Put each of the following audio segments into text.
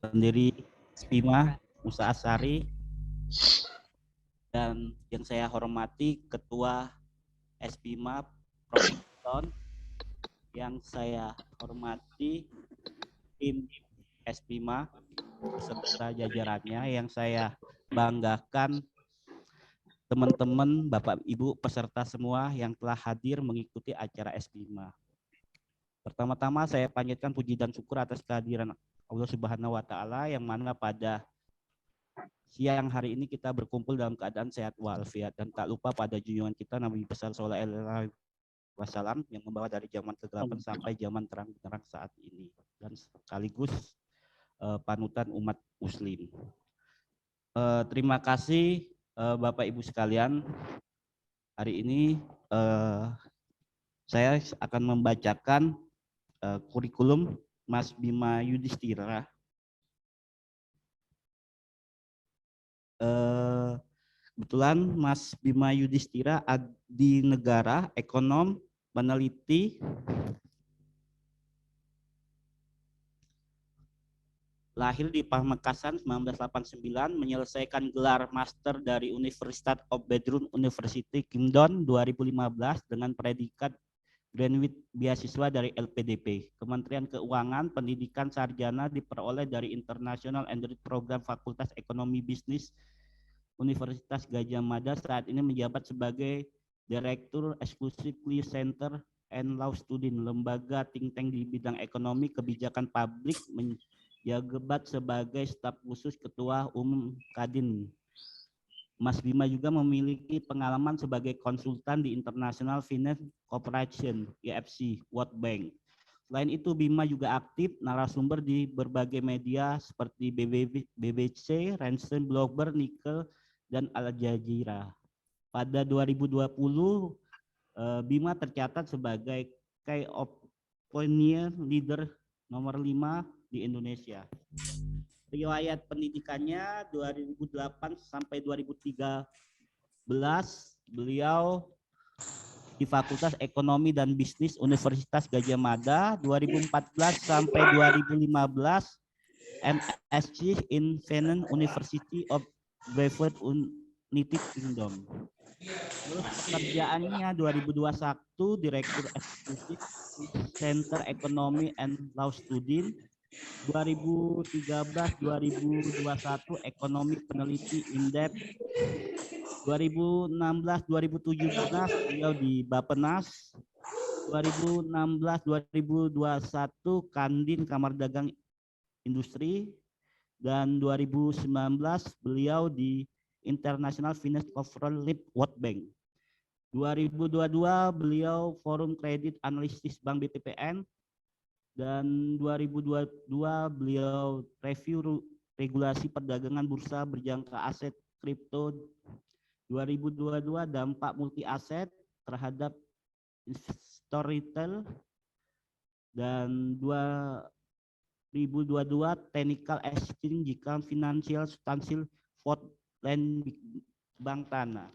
pendiri SPIMA Musa Asari, dan yang saya hormati Ketua SPIMA Prof. Don, yang saya hormati tim SPIMA beserta jajarannya, yang saya banggakan teman-teman, Bapak Ibu peserta semua yang telah hadir mengikuti acara SPIMA. Pertama-tama saya panjatkan puji dan syukur atas kehadiran Allah Subhanahu wa Ta'ala, yang mana pada siang hari ini kita berkumpul dalam keadaan sehat walafiat, dan tak lupa pada junjungan kita Nabi besar sallallahu alaihi wasallam yang membawa dari zaman kegelapan sampai zaman terang benderang saat ini, dan sekaligus panutan umat muslim. Terima kasih Bapak Ibu sekalian. Hari ini saya akan membacakan kurikulum Mas Bima Yudhistira. Kebetulan Mas Bima Yudhistira Adi Negara, ekonom, peneliti, lahir di Pamekasan 1989, menyelesaikan gelar master dari University of Bedroom University Kingdom 2015 dengan predikat graduate beasiswa dari LPDP. Kementerian Keuangan, pendidikan sarjana diperoleh dari International Engineering Program Fakultas Ekonomi Bisnis Universitas Gadjah Mada. Saat ini menjabat sebagai Direktur Exclusively Center and Law Student, lembaga think tank di bidang ekonomi kebijakan publik, menjabat sebagai staf khusus Ketua Umum Kadin. Mas Bima juga memiliki pengalaman sebagai konsultan di International Finance Corporation, IFC, World Bank. Selain itu, Bima juga aktif narasumber di berbagai media seperti BBC, Ransom, Bloomberg, Nickel, dan Al Jazeera. Pada 2020, Bima tercatat sebagai Key Opinion Leader nomor 5 di Indonesia. Riwayat pendidikannya 2008 sampai 2013 beliau di Fakultas Ekonomi dan Bisnis Universitas Gadjah Mada. 2014 sampai 2015 MSc in Finance University of Brevard United Kingdom. Terus pekerjaannya 2021 Direktur Eksekutif Center Economy and Law Student. 2013-2021 ekonomi peneliti Indef. 2016-2017 beliau di Bappenas. 2016-2021 Kandin Kamar Dagang Industri, dan 2019 beliau di International Finance Corporation World Bank. 2022 beliau Forum Kredit Analisis Bank BPPN, dan 2022 beliau review regulasi perdagangan bursa berjangka aset kripto. 2022 dampak multi aset terhadap investor retail, dan 2022 technical exchange jika financial substansial for land bank tanah.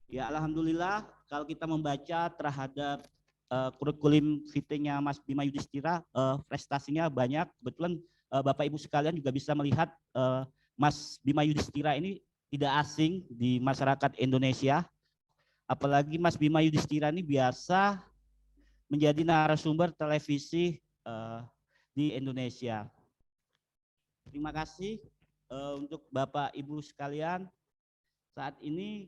Ya, alhamdulillah kalau kita membaca terhadap kurikulum vitae-nya Mas Bima Yudhistira, prestasinya banyak. Kebetulan Bapak Ibu sekalian juga bisa melihat Mas Bima Yudhistira ini tidak asing di masyarakat Indonesia. Apalagi Mas Bima Yudhistira ini biasa menjadi narasumber televisi di Indonesia. Terima kasih untuk Bapak Ibu sekalian. Saat ini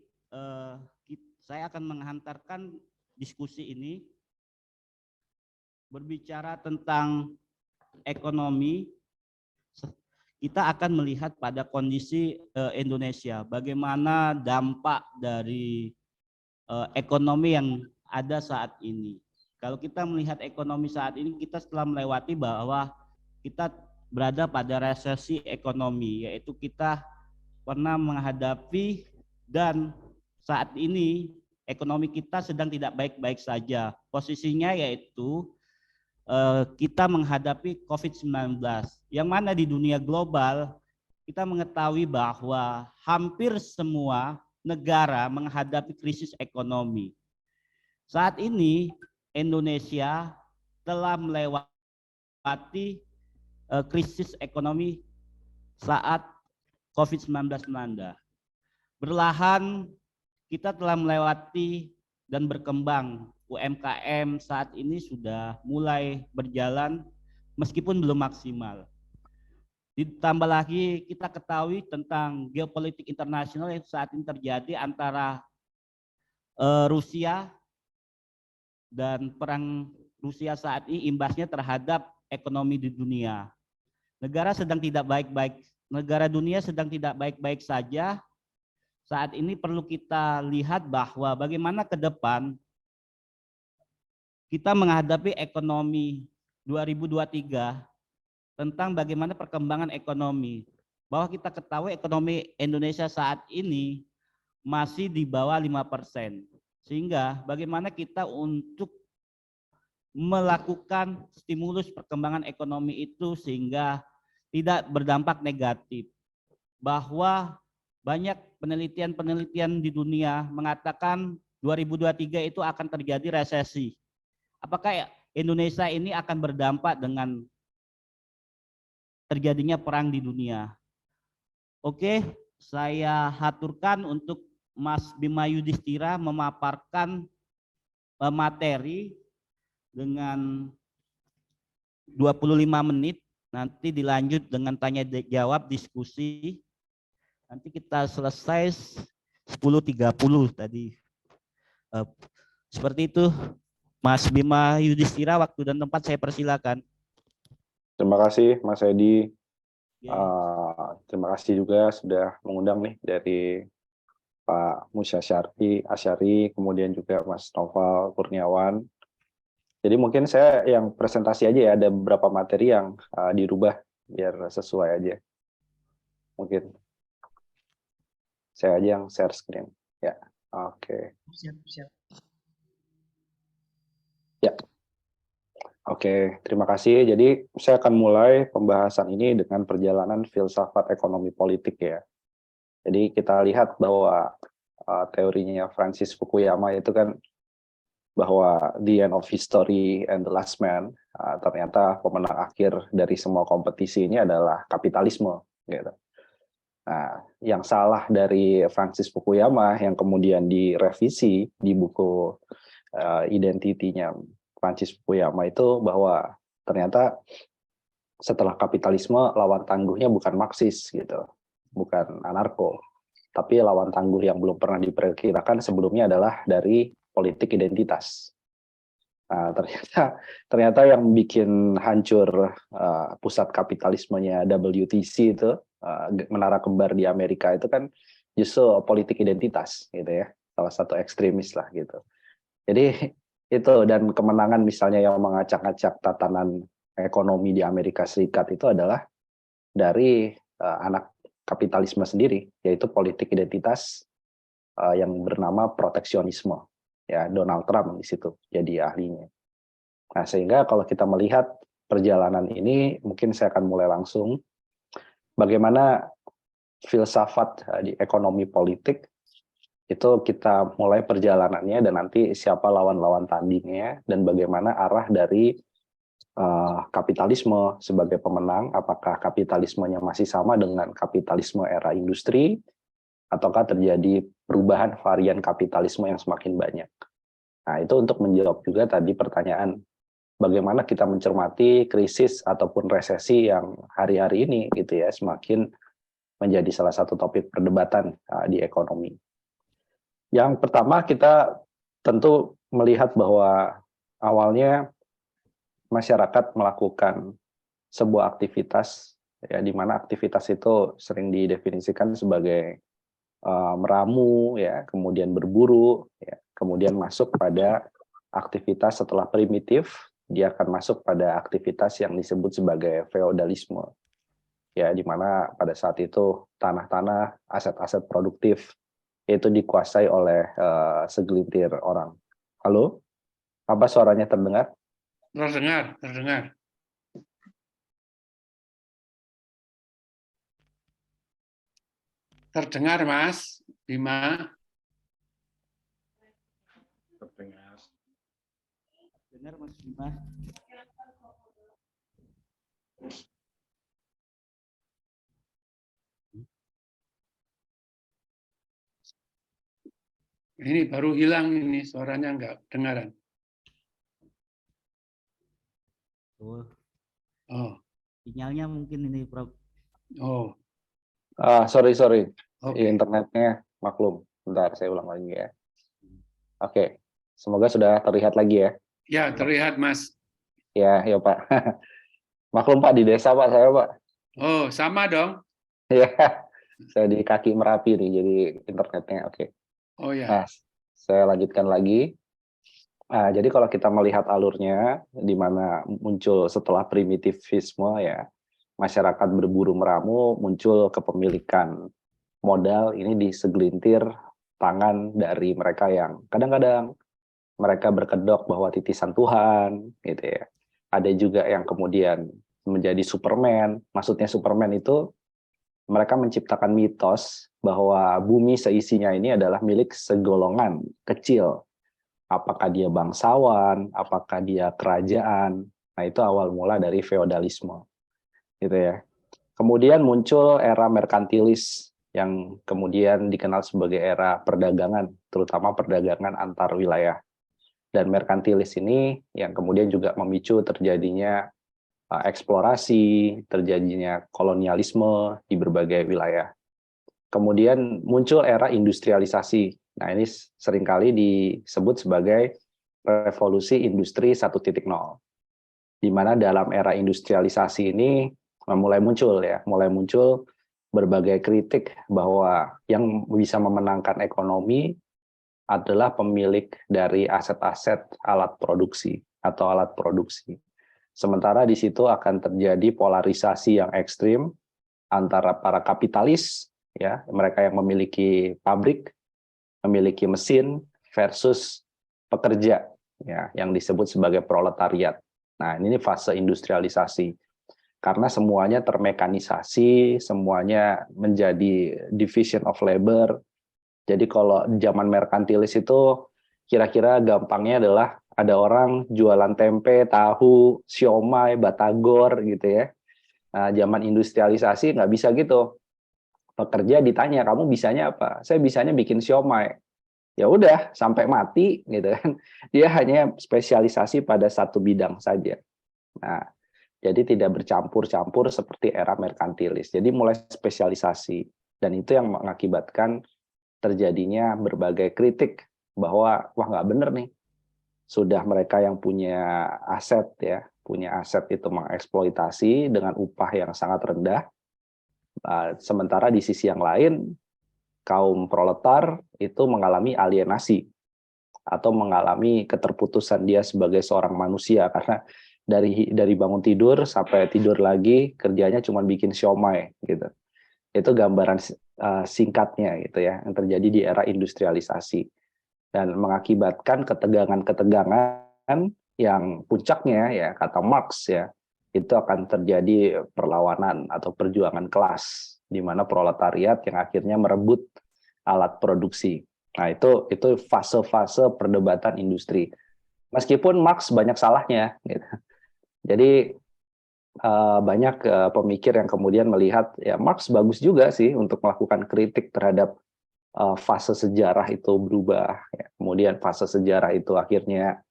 saya akan menghantarkan diskusi ini berbicara tentang ekonomi. Kita akan melihat pada kondisi Indonesia, bagaimana dampak dari ekonomi yang ada saat ini. Kalau kita melihat ekonomi saat ini, kita setelah melewati bahwa kita berada pada resesi ekonomi, yaitu kita pernah menghadapi, dan saat ini ekonomi kita sedang tidak baik-baik saja. Posisinya yaitu kita menghadapi COVID-19, yang mana di dunia global kita mengetahui bahwa hampir semua negara menghadapi krisis ekonomi. Saat ini Indonesia telah melewati krisis ekonomi saat COVID-19 melanda. Berlahan kita telah melewati dan berkembang. UMKM saat ini sudah mulai berjalan meskipun belum maksimal. Ditambah lagi kita ketahui tentang geopolitik internasional yang saat ini terjadi antara Rusia dan perang Rusia saat ini imbasnya terhadap ekonomi di dunia. Negara dunia sedang tidak baik-baik saja. Saat ini perlu kita lihat bahwa bagaimana ke depan kita menghadapi ekonomi 2023 tentang bagaimana perkembangan ekonomi. Bahwa kita ketahui ekonomi Indonesia saat ini masih di bawah 5%. Sehingga bagaimana kita untuk melakukan stimulus perkembangan ekonomi itu sehingga tidak berdampak negatif. Bahwa banyak penelitian-penelitian di dunia mengatakan 2023 itu akan terjadi resesi. Apakah Indonesia ini akan berdampak dengan terjadinya perang di dunia? Oke, saya haturkan untuk Mas Bima Yudhistira memaparkan materi dengan 25 menit, nanti dilanjut dengan tanya jawab diskusi. Nanti kita selesai 10.30 tadi. Seperti itu, Mas Bima Yudhistira, waktu dan tempat saya persilakan. Terima kasih Mas Edi. Terima kasih juga sudah mengundang nih dari Pak Musyasyari Asyari, kemudian juga Mas Noval Kurniawan. Jadi mungkin saya yang presentasi aja ya, ada beberapa materi yang dirubah biar sesuai aja. Mungkin saya aja yang share screen. Ya, oke. Siap. Ya, oke. Terima kasih. Jadi saya akan mulai pembahasan ini dengan perjalanan filsafat ekonomi politik ya. Jadi kita lihat bahwa teorinya Francis Fukuyama itu kan bahwa the end of history and the last man, ternyata pemenang akhir dari semua kompetisi ini adalah kapitalisme gitu. Nah, yang salah dari Francis Fukuyama yang kemudian direvisi di buku identitinya Francis Fukuyama itu bahwa ternyata setelah kapitalisme lawan tangguhnya bukan Marxis gitu, bukan anarko, tapi lawan tangguh yang belum pernah diperkirakan sebelumnya adalah dari politik identitas. Nah, ternyata yang bikin hancur pusat kapitalismenya WTC itu, menara kembar di Amerika itu kan justru politik identitas gitu ya, salah satu ekstremis lah gitu. Jadi itu, dan kemenangan misalnya yang mengacak-acak tatanan ekonomi di Amerika Serikat itu adalah dari anak kapitalisme sendiri, yaitu politik identitas yang bernama proteksionisme. Ya, Donald Trump di situ jadi ahlinya. Nah, sehingga kalau kita melihat perjalanan ini, mungkin saya akan mulai langsung bagaimana filsafat di ekonomi politik itu kita mulai perjalanannya, dan nanti siapa lawan-lawan tandingnya dan bagaimana arah dari kapitalisme sebagai pemenang. Apakah kapitalismenya masih sama dengan kapitalisme era industri, ataukah terjadi perubahan varian kapitalisme yang semakin banyak. Nah, itu untuk menjawab juga tadi pertanyaan, bagaimana kita mencermati krisis ataupun resesi yang hari-hari ini gitu ya, semakin menjadi salah satu topik perdebatan di ekonomi. Yang pertama, kita tentu melihat bahwa awalnya masyarakat melakukan sebuah aktivitas, ya, di mana aktivitas itu sering didefinisikan sebagai meramu, ya, kemudian berburu, ya, kemudian masuk pada aktivitas setelah primitif, dia akan masuk pada aktivitas yang disebut sebagai feodalisme, ya, di mana pada saat itu tanah-tanah, aset-aset produktif itu dikuasai oleh segelintir orang. Halo, apa suaranya terdengar? Terdengar. Terdengar, Mas Bima. Dengar Mas Bima. Ini baru hilang ini, suaranya nggak dengaran. Oh, Oh, sinyalnya mungkin ini, Prof. oh, Sorry. oke. Internetnya maklum. Bentar, saya ulang lagi ya. Oke, semoga sudah terlihat lagi ya. Ya, terlihat, Mas. Ya, Pak. Maklum Pak, di desa Pak, saya Pak. Oh, sama dong. Ya, saya di kaki Merapi nih, jadi internetnya oke. Oh ya, Nah, saya lanjutkan lagi. Nah, jadi kalau kita melihat alurnya, di mana muncul setelah primitivisme ya, masyarakat berburu meramu, muncul kepemilikan modal ini di segelintir tangan dari mereka yang kadang-kadang mereka berkedok bahwa titisan Tuhan, gitu ya. Ada juga yang kemudian menjadi Superman. Maksudnya Superman itu mereka menciptakan mitos bahwa bumi seisinya ini adalah milik segolongan kecil. Apakah dia bangsawan, apakah dia kerajaan. Nah, itu awal mula dari feodalisme. Gitu ya. Kemudian muncul era merkantilis yang kemudian dikenal sebagai era perdagangan, terutama perdagangan antar wilayah. Dan merkantilis ini yang kemudian juga memicu terjadinya eksplorasi, terjadinya kolonialisme di berbagai wilayah. Kemudian muncul era industrialisasi. Nah, ini seringkali disebut sebagai revolusi industri 1.0. Di mana dalam era industrialisasi ini mulai muncul berbagai kritik bahwa yang bisa memenangkan ekonomi adalah pemilik dari aset-aset alat produksi atau alat produksi. Sementara di situ akan terjadi polarisasi yang ekstrim antara para kapitalis, ya, mereka yang memiliki pabrik, memiliki mesin, versus pekerja, ya, yang disebut sebagai proletariat. Nah, ini fase industrialisasi. Karena semuanya termekanisasi, semuanya menjadi division of labor. Jadi kalau zaman merkantilis itu kira-kira gampangnya adalah ada orang jualan tempe, tahu, siomay, batagor gitu ya. Nah, zaman industrialisasi nggak bisa gitu. Pekerja ditanya, kamu bisanya apa? Saya bisanya bikin siomay. Ya udah, sampai mati gitu kan. Dia hanya spesialisasi pada satu bidang saja. Nah, jadi tidak bercampur-campur seperti era merkantilis. Jadi mulai spesialisasi. Dan itu yang mengakibatkan terjadinya berbagai kritik bahwa wah nggak bener nih, sudah mereka yang punya aset itu mengeksploitasi dengan upah yang sangat rendah, sementara di sisi yang lain kaum proletar itu mengalami alienasi atau mengalami keterputusan dia sebagai seorang manusia karena dari bangun tidur sampai tidur lagi kerjanya cuma bikin siomay gitu. Itu gambaran singkatnya gitu ya yang terjadi di era industrialisasi dan mengakibatkan ketegangan-ketegangan yang puncaknya ya kata Marx ya itu akan terjadi perlawanan atau perjuangan kelas di mana proletariat yang akhirnya merebut alat produksi. Nah, itu fase-fase perdebatan industri. Meskipun Marx banyak salahnya gitu. Jadi banyak pemikir yang kemudian melihat ya Marx bagus juga sih untuk melakukan kritik terhadap fase sejarah itu berubah. Ya. Kemudian fase sejarah itu akhirnya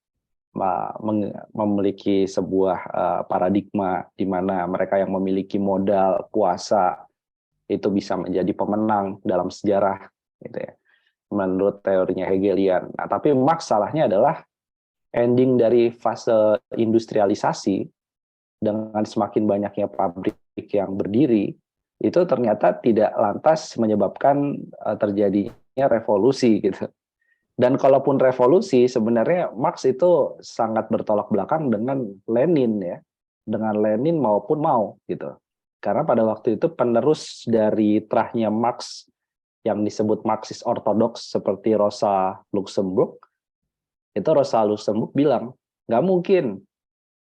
memiliki sebuah paradigma di mana mereka yang memiliki modal, kuasa itu bisa menjadi pemenang dalam sejarah, gitu ya. Menurut teorinya Hegelian. Nah, tapi Marx salahnya adalah ending dari fase industrialisasi dengan semakin banyaknya pabrik yang berdiri itu ternyata tidak lantas menyebabkan terjadinya revolusi gitu. Dan kalaupun revolusi sebenarnya Marx itu sangat bertolak belakang dengan Lenin ya. Dengan Lenin maupun Mao gitu. Karena pada waktu itu penerus dari terahnya Marx yang disebut Marxis ortodoks seperti Rosa Luxemburg, itu Rosa Luxemburg bilang, nggak mungkin.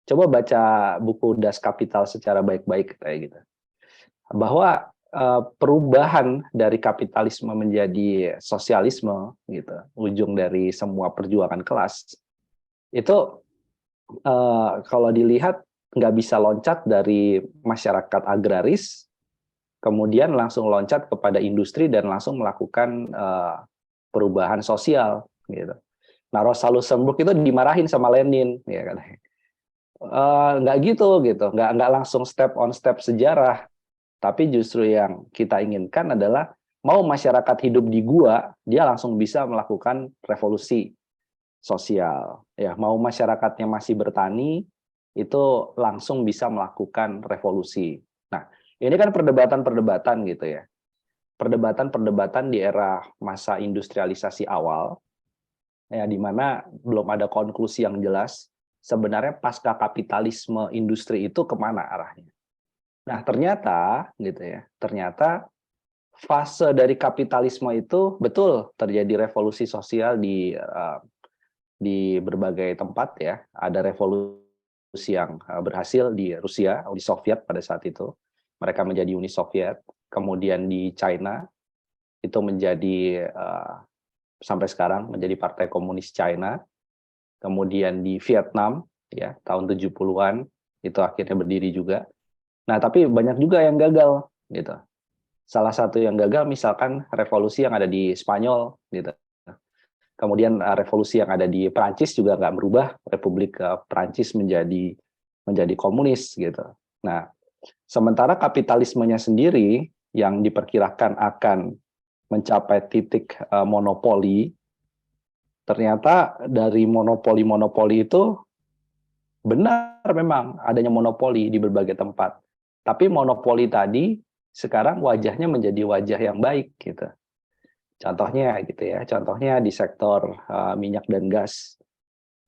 Coba baca buku Das Kapital secara baik-baik kayak gitu. Bahwa perubahan dari kapitalisme menjadi sosialisme gitu, ujung dari semua perjuangan kelas itu kalau dilihat nggak bisa loncat dari masyarakat agraris kemudian langsung loncat kepada industri dan langsung melakukan perubahan sosial gitu. Nah, Rosa Luxemburg itu dimarahin sama Lenin, ya kan? Nggak gitu, nggak langsung step on step sejarah, tapi justru yang kita inginkan adalah mau masyarakat hidup di gua, dia langsung bisa melakukan revolusi sosial. Ya, mau masyarakatnya masih bertani, itu langsung bisa melakukan revolusi. Nah, ini kan perdebatan-perdebatan gitu ya. Perdebatan-perdebatan di era masa industrialisasi awal, ya, di mana belum ada konklusi yang jelas sebenarnya pasca kapitalisme industri itu kemana arahnya. Nah, ternyata gitu ya, ternyata fase dari kapitalisme itu betul terjadi revolusi sosial di berbagai tempat ya. Ada revolusi yang berhasil di Rusia, Uni Soviet pada saat itu. Mereka menjadi Uni Soviet. Kemudian di China itu menjadi sampai sekarang menjadi Partai Komunis China. Kemudian di Vietnam ya tahun 70-an itu akhirnya berdiri juga. Nah, tapi banyak juga yang gagal gitu. Salah satu yang gagal misalkan revolusi yang ada di Spanyol gitu. Kemudian revolusi yang ada di Perancis juga nggak berubah, Republik Perancis menjadi komunis gitu. Nah, sementara kapitalismenya sendiri yang diperkirakan akan mencapai titik monopoli, ternyata dari monopoli itu benar memang adanya monopoli di berbagai tempat. Tapi monopoli tadi sekarang wajahnya menjadi wajah yang baik gitu. Contohnya gitu ya, contohnya di sektor minyak dan gas.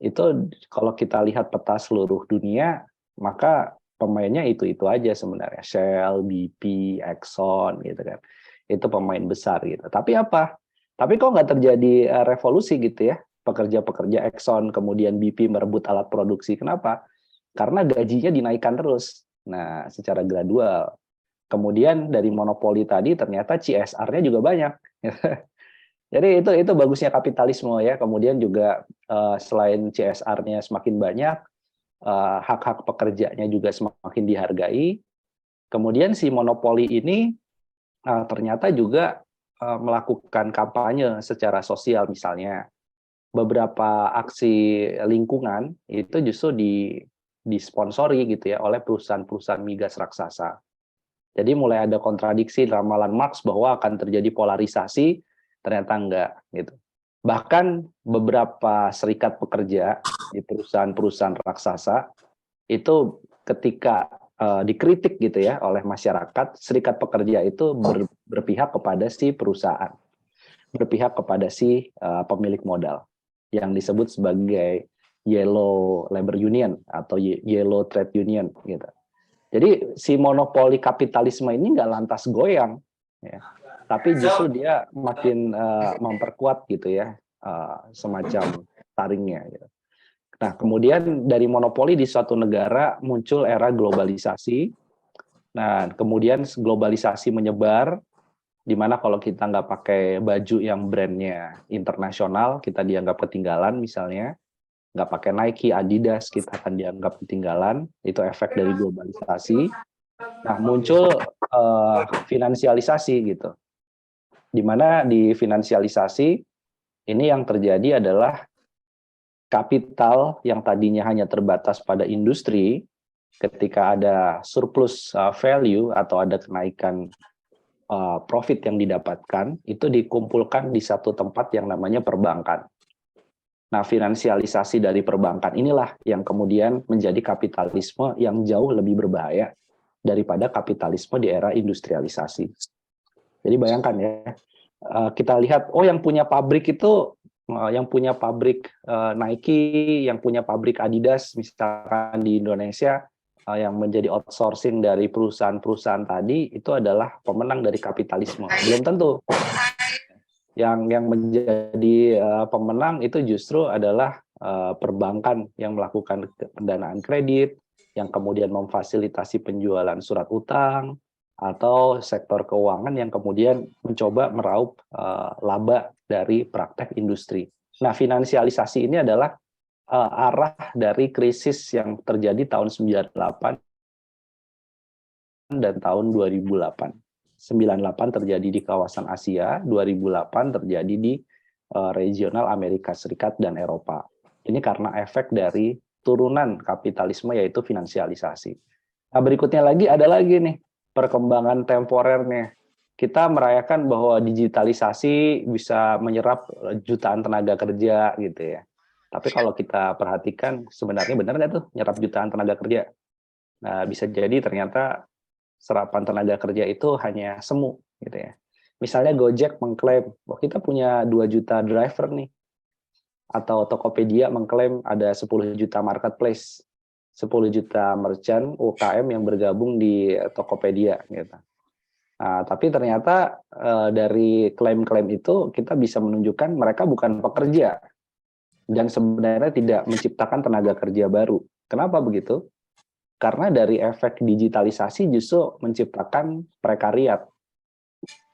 Itu kalau kita lihat peta seluruh dunia, maka pemainnya itu aja sebenarnya. Shell, BP, Exxon gitu kan. Itu pemain besar gitu. Tapi apa? Tapi kok nggak terjadi revolusi gitu ya? Pekerja-pekerja Exxon, kemudian BP merebut alat produksi. Kenapa? Karena gajinya dinaikkan terus. Nah, secara gradual. Kemudian dari monopoli tadi ternyata CSR-nya juga banyak. Jadi itu bagusnya kapitalisme ya. Kemudian juga selain CSR-nya semakin banyak, hak-hak pekerjanya juga semakin dihargai. Kemudian si monopoli ini ternyata juga melakukan kampanye secara sosial misalnya. Beberapa aksi lingkungan itu justru disponsori gitu ya oleh perusahaan-perusahaan migas raksasa. Jadi mulai ada kontradiksi ramalan Marx bahwa akan terjadi polarisasi, ternyata enggak gitu. Bahkan beberapa serikat pekerja di perusahaan-perusahaan raksasa itu ketika dikritik gitu ya oleh masyarakat, serikat pekerja itu berpihak kepada si perusahaan, berpihak kepada si pemilik modal yang disebut sebagai Yellow Labor Union atau Yellow Trade Union gitu. Jadi si monopoli kapitalisme ini nggak lantas goyang, ya, tapi justru dia makin memperkuat gitu ya semacam taringnya. Gitu. Nah kemudian dari monopoli di suatu negara muncul era globalisasi. Nah kemudian globalisasi menyebar, di mana kalau kita nggak pakai baju yang brandnya internasional, kita dianggap ketinggalan misalnya. Nggak pakai Nike, Adidas, kita akan dianggap ketinggalan. Itu efek dari globalisasi. Nah, muncul finansialisasi gitu. Di mana di finansialisasi ini yang terjadi adalah kapital yang tadinya hanya terbatas pada industri, ketika ada surplus value atau ada kenaikan profit yang didapatkan, itu dikumpulkan di satu tempat yang namanya perbankan. Nah, finansialisasi dari perbankan inilah yang kemudian menjadi kapitalisme yang jauh lebih berbahaya daripada kapitalisme di era industrialisasi. Jadi bayangkan ya, kita lihat, oh yang punya pabrik itu, yang punya pabrik Nike, yang punya pabrik Adidas, misalkan di Indonesia, yang menjadi outsourcing dari perusahaan-perusahaan tadi, itu adalah pemenang dari kapitalisme. Belum tentu. Yang menjadi pemenang itu justru adalah perbankan yang melakukan pendanaan kredit, yang kemudian memfasilitasi penjualan surat utang, atau sektor keuangan yang kemudian mencoba meraup laba dari praktek industri. Nah, finansialisasi ini adalah arah dari krisis yang terjadi tahun 98 dan tahun 2008. 98 terjadi di kawasan Asia, 2008 terjadi di regional Amerika Serikat dan Eropa. Ini karena efek dari turunan kapitalisme yaitu finansialisasi. Nah, berikutnya lagi ada lagi nih perkembangan temporernya. Kita merayakan bahwa digitalisasi bisa menyerap jutaan tenaga kerja gitu ya. Tapi kalau kita perhatikan sebenarnya benar nggak tuh nyerap jutaan tenaga kerja? Nah, bisa jadi ternyata serapan tenaga kerja itu hanya semu gitu ya. Misalnya Gojek mengklaim, bahwa kita punya 2 juta driver nih. Atau Tokopedia mengklaim ada 10 juta marketplace, 10 juta merchant UKM yang bergabung di Tokopedia gitu. Nah, tapi ternyata dari klaim-klaim itu kita bisa menunjukkan mereka bukan pekerja dan sebenarnya tidak menciptakan tenaga kerja baru. Kenapa begitu? Karena dari efek digitalisasi justru menciptakan prekariat.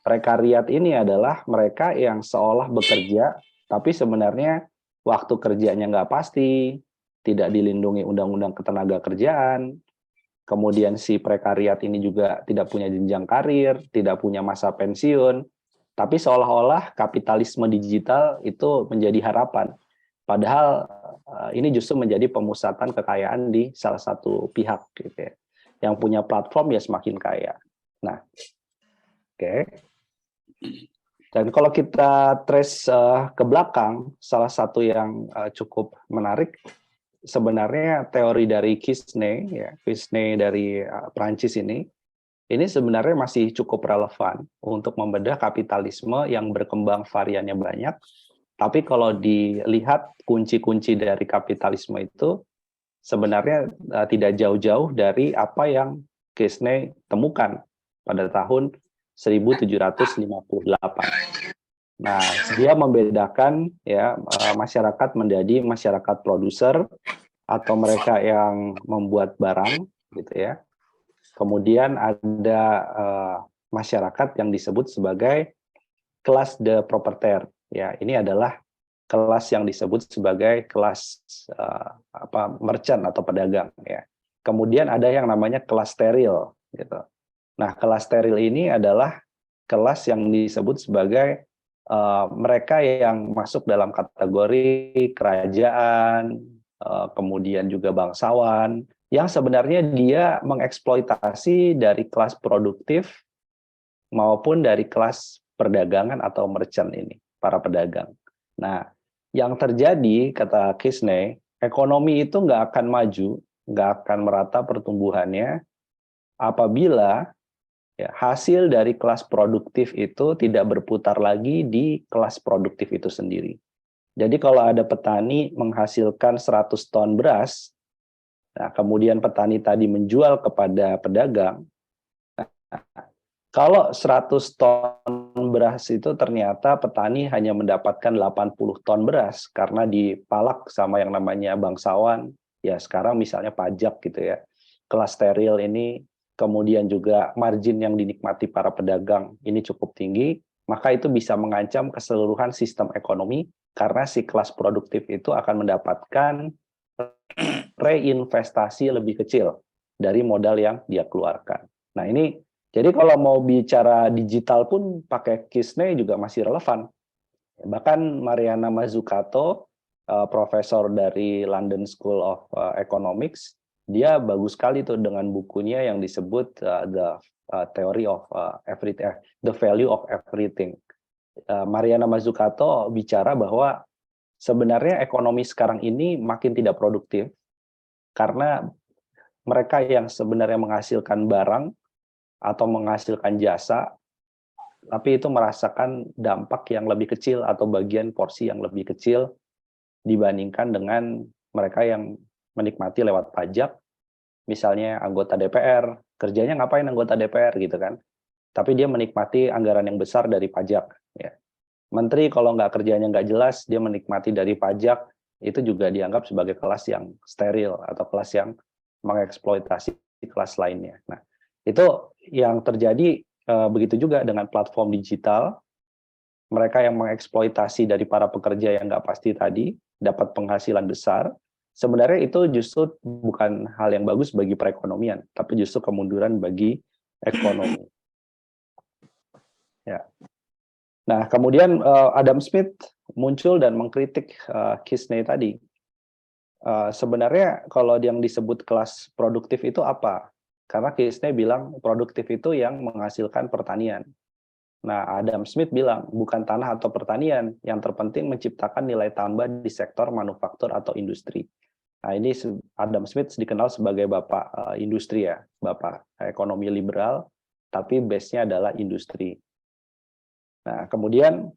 Prekariat ini adalah mereka yang seolah bekerja, tapi sebenarnya waktu kerjanya nggak pasti, tidak dilindungi undang-undang ketenaga kerjaan, kemudian si prekariat ini juga tidak punya jenjang karir, tidak punya masa pensiun, tapi seolah-olah kapitalisme digital itu menjadi harapan. Padahal ini justru menjadi pemusatan kekayaan di salah satu pihak gitu ya. Yang punya platform ya semakin kaya. Nah, oke. Dan kalau kita trace ke belakang, salah satu yang cukup menarik sebenarnya teori dari Kisney, ya, Kisney dari Prancis ini sebenarnya masih cukup relevan untuk membedah kapitalisme yang berkembang variannya banyak. Tapi kalau dilihat kunci-kunci dari kapitalisme itu sebenarnya tidak jauh-jauh dari apa yang Kisney temukan pada tahun 1758. Nah, dia membedakan ya masyarakat menjadi masyarakat produser atau mereka yang membuat barang gitu ya. Kemudian ada masyarakat yang disebut sebagai kelas de propriétaire. Ya, ini adalah kelas yang disebut sebagai kelas merchant atau pedagang ya. Kemudian ada yang namanya kelas steril gitu. Nah, kelas steril ini adalah kelas yang disebut sebagai mereka yang masuk dalam kategori kerajaan, kemudian juga bangsawan, yang sebenarnya dia mengeksploitasi dari kelas produktif maupun dari kelas perdagangan atau merchant ini, para pedagang. Nah, yang terjadi, kata Kisney, ekonomi itu nggak akan maju, nggak akan merata pertumbuhannya apabila ya, hasil dari kelas produktif itu tidak berputar lagi di kelas produktif itu sendiri. Jadi kalau ada petani menghasilkan 100 ton beras, nah kemudian petani tadi menjual kepada pedagang, kalau 100 ton beras itu ternyata petani hanya mendapatkan 80 ton beras karena dipalak sama yang namanya bangsawan, ya sekarang misalnya pajak gitu ya, kelas steril ini, kemudian juga margin yang dinikmati para pedagang ini cukup tinggi, maka itu bisa mengancam keseluruhan sistem ekonomi karena si kelas produktif itu akan mendapatkan reinvestasi lebih kecil dari modal yang dia keluarkan. Nah ini, jadi kalau mau bicara digital pun pakai Kisney juga masih relevan. Bahkan Mariana Mazzucato, profesor dari London School of Economics, dia bagus sekali tuh dengan bukunya yang disebut The Theory of Everything, The Value of Everything. Mariana Mazzucato bicara bahwa sebenarnya ekonomi sekarang ini makin tidak produktif karena mereka yang sebenarnya menghasilkan barang atau menghasilkan jasa, tapi itu merasakan dampak yang lebih kecil atau bagian porsi yang lebih kecil dibandingkan dengan mereka yang menikmati lewat pajak, misalnya anggota DPR, kerjanya ngapain anggota DPR gitu kan, tapi dia menikmati anggaran yang besar dari pajak. Ya. Menteri kalau nggak kerjanya nggak jelas, dia menikmati dari pajak, itu juga dianggap sebagai kelas yang steril atau kelas yang mengeksploitasi kelas lainnya. Nah, itu yang terjadi begitu juga dengan platform digital, mereka yang mengeksploitasi dari para pekerja yang nggak pasti tadi, dapat penghasilan besar, sebenarnya itu justru bukan hal yang bagus bagi perekonomian, tapi justru kemunduran bagi ekonomi. Ya. Nah, kemudian Adam Smith muncul dan mengkritik Kisney tadi. Sebenarnya kalau yang disebut kelas produktif itu apa? Karena Kisney bilang produktif itu yang menghasilkan pertanian. Nah, Adam Smith bilang bukan tanah atau pertanian, yang terpenting menciptakan nilai tambah di sektor manufaktur atau industri. Nah, ini Adam Smith dikenal sebagai bapak industri ya, bapak ekonomi liberal, tapi base-nya adalah industri. Nah, kemudian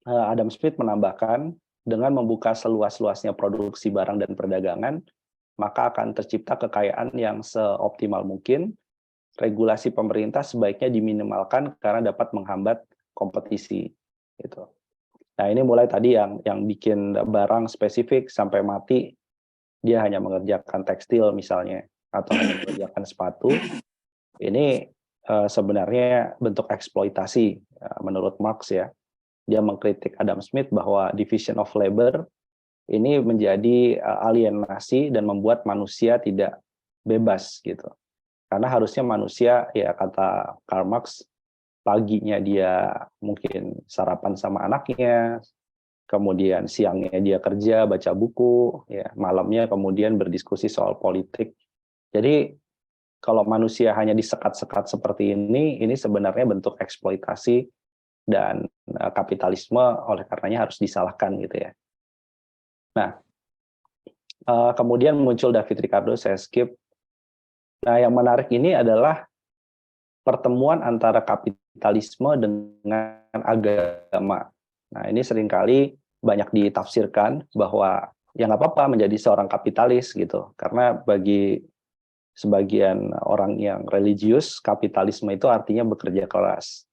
Adam Smith menambahkan, dengan membuka seluas-luasnya produksi barang dan perdagangan, maka akan tercipta kekayaan yang seoptimal mungkin. Regulasi pemerintah sebaiknya diminimalkan karena dapat menghambat kompetisi. Gitu. Nah, ini mulai tadi yang bikin barang spesifik sampai mati, dia hanya mengerjakan tekstil misalnya, atau hanya mengerjakan sepatu. Ini sebenarnya bentuk eksploitasi menurut Marx ya. Dia mengkritik Adam Smith bahwa division of labor ini menjadi alienasi dan membuat manusia tidak bebas gitu. Karena harusnya manusia, ya kata Karl Marx, paginya dia mungkin sarapan sama anaknya, kemudian siangnya dia kerja, baca buku, ya malamnya kemudian berdiskusi soal politik. Jadi kalau manusia hanya disekat-sekat seperti ini sebenarnya bentuk eksploitasi dan kapitalisme, oleh karenanya harus disalahkan gitu ya. Nah, kemudian muncul David Ricardo, saya skip. Nah, yang menarik ini adalah pertemuan antara kapitalisme dengan agama. Nah, ini seringkali banyak ditafsirkan bahwa ya nggak apa-apa menjadi seorang kapitalis gitu, karena bagi sebagian orang yang religius, kapitalisme itu artinya bekerja keras.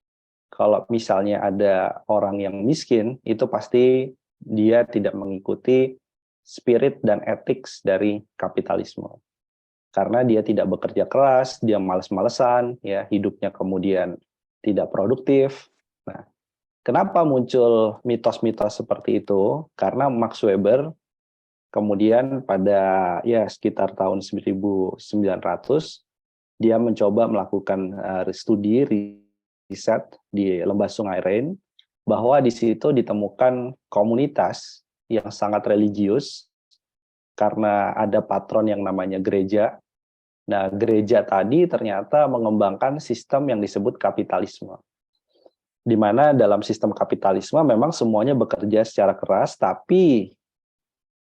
Kalau misalnya ada orang yang miskin, itu pasti dia tidak mengikuti spirit dan etik dari kapitalisme. Karena dia tidak bekerja keras, dia malas-malesan, ya hidupnya kemudian tidak produktif. Nah, kenapa muncul mitos-mitos seperti itu? Karena Max Weber kemudian pada ya sekitar tahun 1900 dia mencoba melakukan studi riset di lembah Sungai Rhein, bahwa di situ ditemukan komunitas yang sangat religius karena ada patron yang namanya gereja. Nah, gereja tadi ternyata mengembangkan sistem yang disebut kapitalisme. Di mana dalam sistem kapitalisme memang semuanya bekerja secara keras, tapi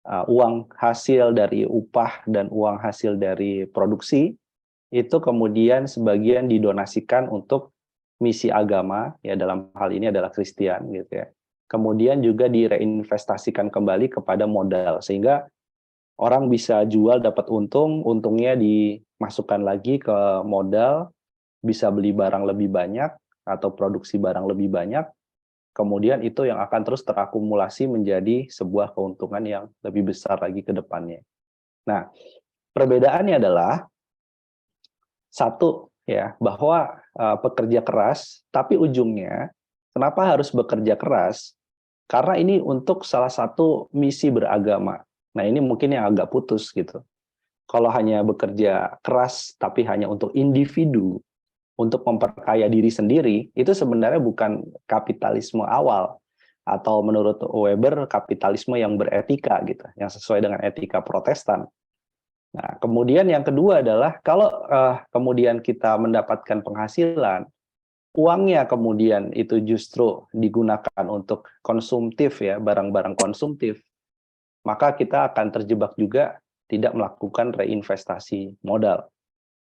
uang hasil dari upah dan uang hasil dari produksi itu kemudian sebagian didonasikan untuk misi agama, ya dalam hal ini adalah Kristen gitu ya. Kemudian juga direinvestasikan kembali kepada modal, sehingga orang bisa jual dapat untung, untungnya dimasukkan lagi ke modal, bisa beli barang lebih banyak atau produksi barang lebih banyak, kemudian itu yang akan terus terakumulasi menjadi sebuah keuntungan yang lebih besar lagi ke depannya. Nah, perbedaannya adalah satu ya, bahwa pekerja keras, tapi ujungnya kenapa harus bekerja keras? Karena ini untuk salah satu misi beragama. Nah, ini mungkin yang agak putus gitu. Kalau hanya bekerja keras tapi hanya untuk individu, untuk memperkaya diri sendiri, itu sebenarnya bukan kapitalisme awal, atau menurut Weber kapitalisme yang beretika gitu, yang sesuai dengan etika Protestan. Nah, kemudian yang kedua adalah kalau kemudian kita mendapatkan penghasilan, uangnya kemudian itu justru digunakan untuk konsumtif ya, barang-barang konsumtif, maka kita akan terjebak juga tidak melakukan reinvestasi modal.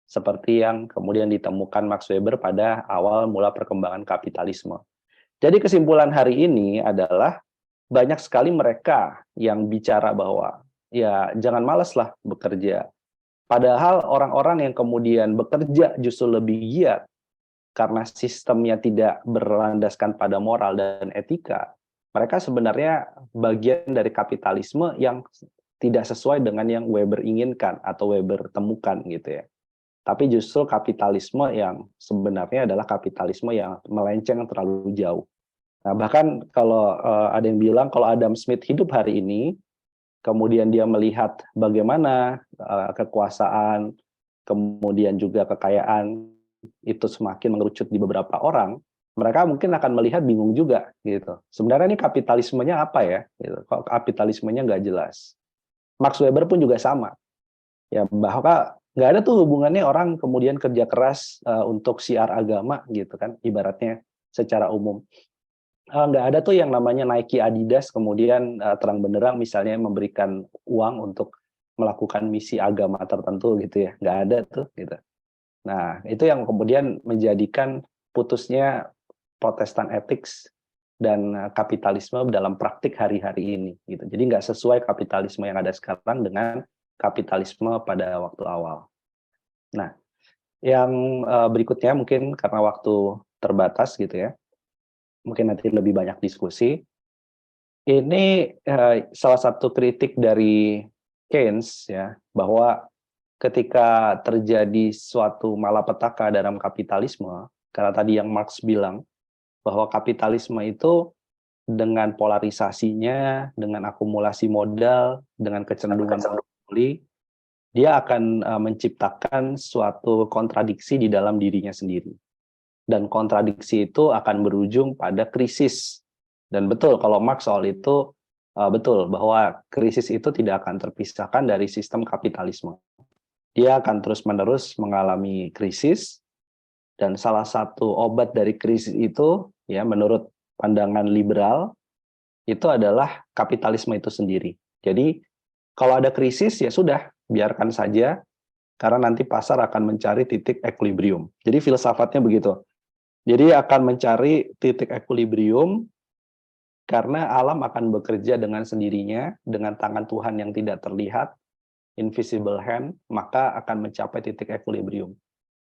Seperti yang kemudian ditemukan Max Weber pada awal mula perkembangan kapitalisme. Jadi kesimpulan hari ini adalah banyak sekali mereka yang bicara bahwa ya jangan malaslah bekerja. Padahal orang-orang yang kemudian bekerja justru lebih giat karena sistemnya tidak berlandaskan pada moral dan etika. Mereka sebenarnya bagian dari kapitalisme yang tidak sesuai dengan yang Weber inginkan atau Weber temukan gitu ya. Tapi justru kapitalisme yang sebenarnya adalah kapitalisme yang melenceng terlalu jauh. Nah, bahkan kalau ada yang bilang kalau Adam Smith hidup hari ini, kemudian dia melihat bagaimana kekuasaan, kemudian juga kekayaan itu semakin mengerucut di beberapa orang, mereka mungkin akan melihat bingung juga gitu. Sebenarnya ini kapitalismenya apa ya? Gitu. Kok kapitalismenya nggak jelas. Max Weber pun juga sama. Ya, bahwa nggak ada tuh hubungannya orang kemudian kerja keras untuk siar agama gitu kan, ibaratnya secara umum. Nggak ada tuh yang namanya Nike, Adidas kemudian terang benderang misalnya memberikan uang untuk melakukan misi agama tertentu gitu ya, nggak ada tuh gitu. Nah itu yang kemudian menjadikan putusnya Protestant ethics dan kapitalisme dalam praktik hari-hari ini gitu. Jadi nggak sesuai kapitalisme yang ada sekarang dengan kapitalisme pada waktu awal. Nah, yang berikutnya mungkin karena waktu terbatas gitu ya, mungkin nanti lebih banyak diskusi. Ini salah satu kritik dari Keynes ya, bahwa ketika terjadi suatu malapetaka dalam kapitalisme, karena tadi yang Marx bilang bahwa kapitalisme itu dengan polarisasinya, dengan akumulasi modal, dengan kecenderungan monopoli, dia akan menciptakan suatu kontradiksi di dalam dirinya sendiri. Dan kontradiksi itu akan berujung pada krisis. Dan betul, kalau Marx soal itu, betul, bahwa krisis itu tidak akan terpisahkan dari sistem kapitalisme. Dia akan terus-menerus mengalami krisis, dan salah satu obat dari krisis itu, ya menurut pandangan liberal, itu adalah kapitalisme itu sendiri. Jadi, kalau ada krisis, ya sudah, biarkan saja, karena nanti pasar akan mencari titik equilibrium. Jadi filsafatnya begitu. Jadi akan mencari titik equilibrium, karena alam akan bekerja dengan sendirinya, dengan tangan Tuhan yang tidak terlihat, invisible hand, maka akan mencapai titik equilibrium.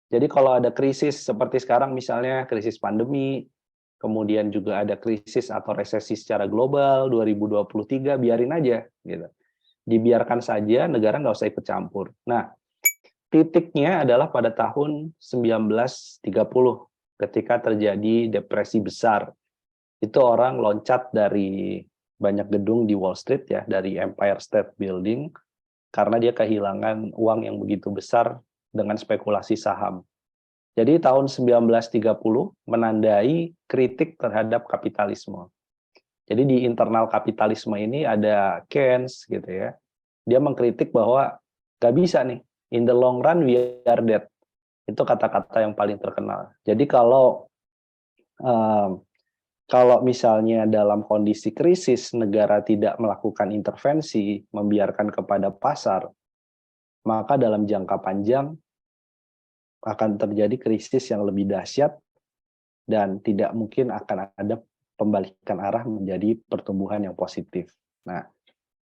Jadi kalau ada krisis seperti sekarang misalnya krisis pandemi, kemudian juga ada krisis atau resesi secara global 2023, biarin aja gitu. Dibiarkan saja, negara nggak usah ikut campur. Nah, titiknya adalah pada tahun 1930 ketika terjadi depresi besar. Itu orang loncat dari banyak gedung di Wall Street ya, dari Empire State Building, karena dia kehilangan uang yang begitu besar dengan spekulasi saham. Jadi tahun 1930 menandai kritik terhadap kapitalisme. Jadi di internal kapitalisme ini ada Keynes gitu ya. Dia mengkritik bahwa nggak bisa nih, in the long run we are dead. Itu kata-kata yang paling terkenal. Jadi kalau misalnya dalam kondisi krisis negara tidak melakukan intervensi, membiarkan kepada pasar, maka dalam jangka panjang akan terjadi krisis yang lebih dahsyat dan tidak mungkin akan ada pembalikan arah menjadi pertumbuhan yang positif. Nah,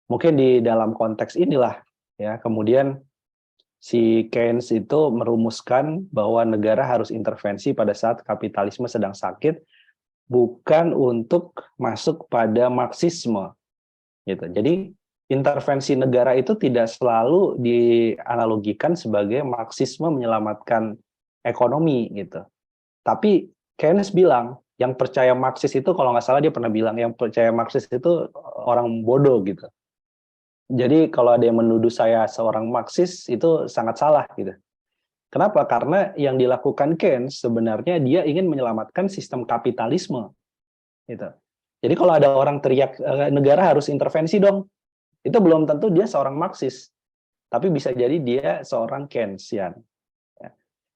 mungkin di dalam konteks inilah ya kemudian si Keynes itu merumuskan bahwa negara harus intervensi pada saat kapitalisme sedang sakit, bukan untuk masuk pada Marxisme gitu. Jadi intervensi negara itu tidak selalu dianalogikan sebagai Marxisme menyelamatkan ekonomi gitu. Tapi Keynes bilang yang percaya Marxis itu, kalau nggak salah dia pernah bilang yang percaya Marxis itu orang bodoh gitu. Jadi kalau ada yang menuduh saya seorang Marxis itu sangat salah gitu. Kenapa? Karena yang dilakukan Keynes sebenarnya dia ingin menyelamatkan sistem kapitalisme. Gitu. Jadi kalau ada orang teriak negara harus intervensi dong, itu belum tentu dia seorang Marxis, tapi bisa jadi dia seorang Keynesian. Ya.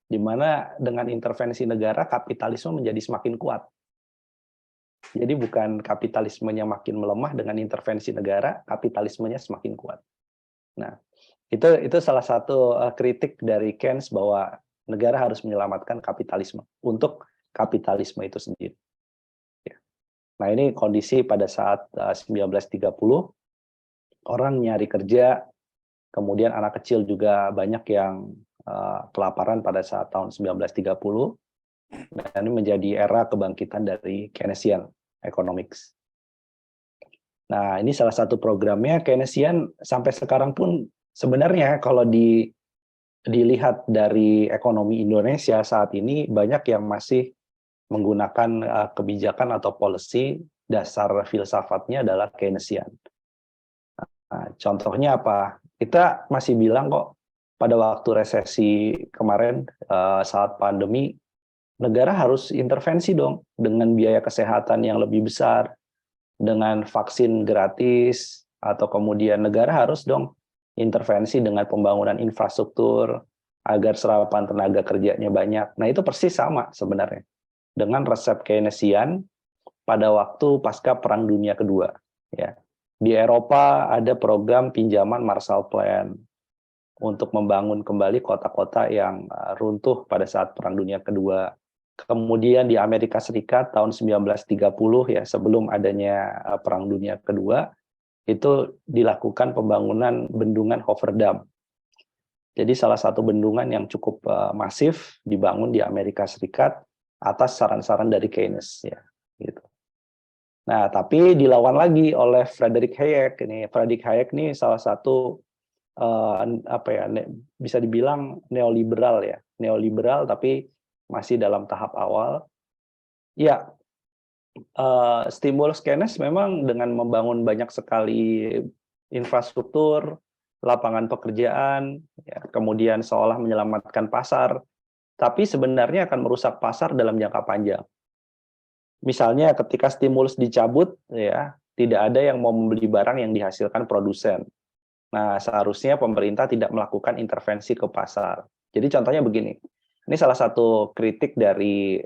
Di mana dengan intervensi negara kapitalisme menjadi semakin kuat. Jadi bukan kapitalismenya makin melemah dengan intervensi negara, kapitalismenya semakin kuat. Nah, itu salah satu kritik dari Keynes bahwa negara harus menyelamatkan kapitalisme untuk kapitalisme itu sendiri. Ya. Nah, ini kondisi pada saat 1930, orang nyari kerja, kemudian anak kecil juga banyak yang kelaparan pada saat tahun 1930, dan ini menjadi era kebangkitan dari Keynesian Economics. Nah, ini salah satu programnya Keynesian sampai sekarang pun sebenarnya kalau dilihat dari ekonomi Indonesia saat ini banyak yang masih menggunakan kebijakan atau policy dasar filsafatnya adalah Keynesian. Nah, contohnya apa? Kita masih bilang kok pada waktu resesi kemarin saat pandemi negara harus intervensi dong dengan biaya kesehatan yang lebih besar, dengan vaksin gratis, atau kemudian negara harus dong intervensi dengan pembangunan infrastruktur agar serapan tenaga kerjanya banyak. Nah, itu persis sama sebenarnya dengan resep Keynesian pada waktu pasca Perang Dunia Kedua. Ya. Di Eropa ada program pinjaman Marshall Plan untuk membangun kembali kota-kota yang runtuh pada saat Perang Dunia Kedua. Kemudian di Amerika Serikat tahun 1930 ya, sebelum adanya Perang Dunia Kedua, itu dilakukan pembangunan bendungan Hoover Dam. Jadi salah satu bendungan yang cukup masif dibangun di Amerika Serikat atas saran-saran dari Keynes ya, gitu. Nah, tapi dilawan lagi oleh Friedrich Hayek ini. Friedrich Hayek ini salah satu bisa dibilang neoliberal ya, neoliberal tapi masih dalam tahap awal. Ya, stimulus Keynes memang dengan membangun banyak sekali infrastruktur, lapangan pekerjaan, ya, kemudian seolah menyelamatkan pasar, tapi sebenarnya akan merusak pasar dalam jangka panjang. Misalnya ketika stimulus dicabut, ya tidak ada yang mau membeli barang yang dihasilkan produsen. Nah, seharusnya pemerintah tidak melakukan intervensi ke pasar. Jadi contohnya begini, ini salah satu kritik dari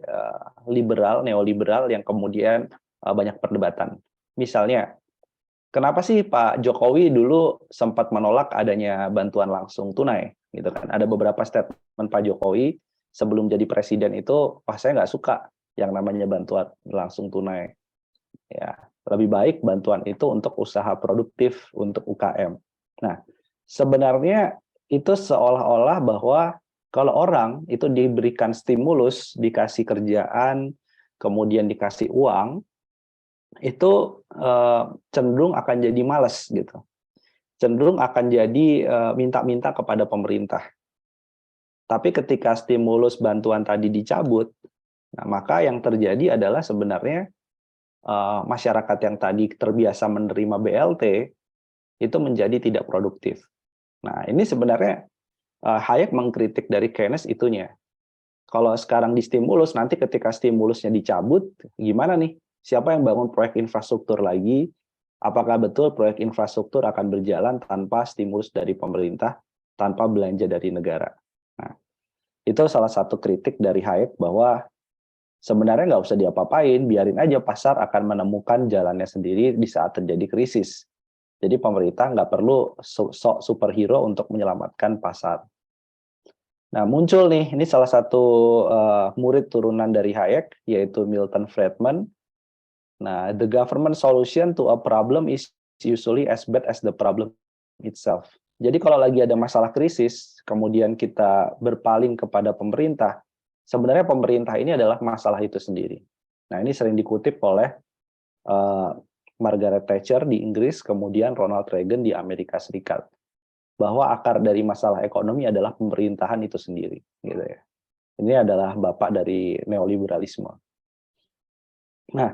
neoliberal yang kemudian banyak perdebatan. Misalnya, kenapa sih Pak Jokowi dulu sempat menolak adanya bantuan langsung tunai? Gitu kan? Ada beberapa statement Pak Jokowi sebelum jadi presiden itu, wah saya nggak suka yang namanya bantuan langsung tunai. Ya, lebih baik bantuan itu untuk usaha produktif, untuk UKM. Nah, sebenarnya itu seolah-olah bahwa kalau orang itu diberikan stimulus, dikasih kerjaan, kemudian dikasih uang, itu cenderung akan jadi malas gitu. Cenderung akan jadi minta-minta kepada pemerintah. Tapi ketika stimulus bantuan tadi dicabut, nah maka yang terjadi adalah sebenarnya masyarakat yang tadi terbiasa menerima BLT itu menjadi tidak produktif. Nah, ini sebenarnya Hayek mengkritik dari Keynes itunya. Kalau sekarang distimulus, nanti ketika stimulusnya dicabut, gimana nih? Siapa yang bangun proyek infrastruktur lagi? Apakah betul proyek infrastruktur akan berjalan tanpa stimulus dari pemerintah, tanpa belanja dari negara? Nah, itu salah satu kritik dari Hayek bahwa sebenarnya nggak usah diapa-apain, biarin aja pasar akan menemukan jalannya sendiri di saat terjadi krisis. Jadi pemerintah nggak perlu sok superhero untuk menyelamatkan pasar. Nah, muncul nih, ini salah satu murid turunan dari Hayek, yaitu Milton Friedman. Nah, the government solution to a problem is usually as bad as the problem itself. Jadi kalau lagi ada masalah krisis, kemudian kita berpaling kepada pemerintah, sebenarnya pemerintah ini adalah masalah itu sendiri. Nah, ini sering dikutip oleh Margaret Thatcher di Inggris, kemudian Ronald Reagan di Amerika Serikat, bahwa akar dari masalah ekonomi adalah pemerintahan itu sendiri, gitu ya. Ini adalah bapak dari neoliberalisme. Nah,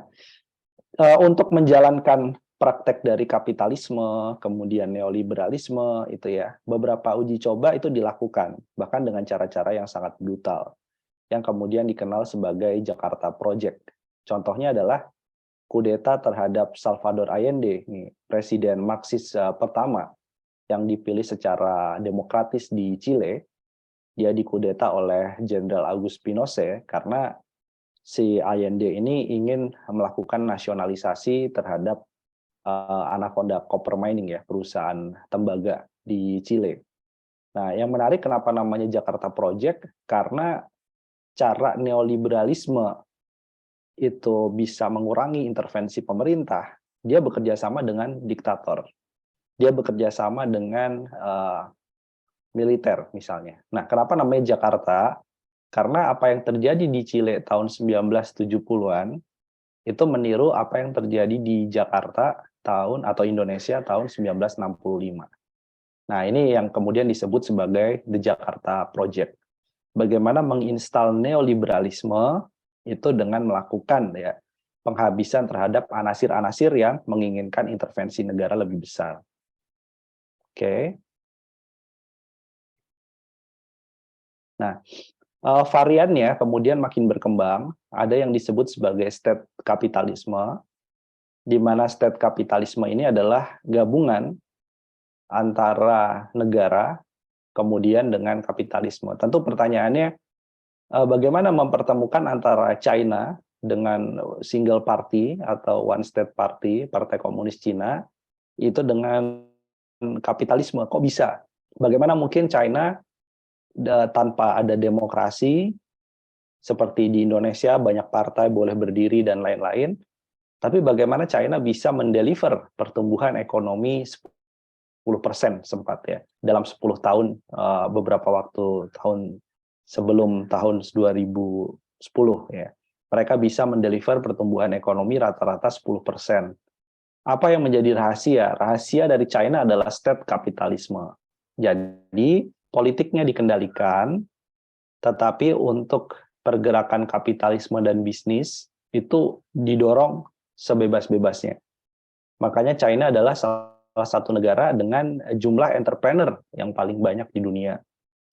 untuk menjalankan praktek dari kapitalisme, kemudian neoliberalisme, itu ya, beberapa uji coba itu dilakukan, bahkan dengan cara-cara yang sangat brutal, yang kemudian dikenal sebagai Jakarta Project. Contohnya adalah kudeta terhadap Salvador Allende, nih, presiden Marxis pertama yang dipilih secara demokratis di Chile. Dia dikudeta oleh Jenderal Augusto Pinochet karena si Allende ini ingin melakukan nasionalisasi terhadap Anaconda Copper Mining ya, perusahaan tembaga di Chile. Nah, yang menarik kenapa namanya Jakarta Project, karena cara neoliberalisme itu bisa mengurangi intervensi pemerintah, dia bekerja sama dengan diktator. Dia bekerja sama dengan militer misalnya. Nah, kenapa namanya Jakarta? Karena apa yang terjadi di Chile tahun 1970-an itu meniru apa yang terjadi di Jakarta atau Indonesia tahun 1965. Nah, ini yang kemudian disebut sebagai The Jakarta Project. Bagaimana menginstal neoliberalisme itu dengan melakukan ya penghabisan terhadap anasir-anasir yang menginginkan intervensi negara lebih besar. Oke. Nah, variannya kemudian makin berkembang. Ada yang disebut sebagai state kapitalisme, di mana state kapitalisme ini adalah gabungan antara negara kemudian dengan kapitalisme. Tentu pertanyaannya, bagaimana mempertemukan antara China dengan single party atau one state party, Partai Komunis Cina, itu dengan kapitalisme, kok bisa? Bagaimana mungkin China tanpa ada demokrasi, seperti di Indonesia banyak partai boleh berdiri dan lain-lain, tapi bagaimana China bisa mendeliver pertumbuhan ekonomi 10% sempat ya, dalam 10 tahun, beberapa tahun sebelum tahun 2010 ya. Mereka bisa mendeliver pertumbuhan ekonomi rata-rata 10%. Apa yang menjadi rahasia? Rahasia dari China adalah state kapitalisme. Jadi politiknya dikendalikan, tetapi untuk pergerakan kapitalisme dan bisnis itu didorong sebebas-bebasnya. Makanya China adalah salah satu negara dengan jumlah entrepreneur yang paling banyak di dunia.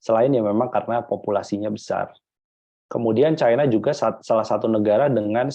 Selain ya memang karena populasinya besar. Kemudian China juga salah satu negara dengan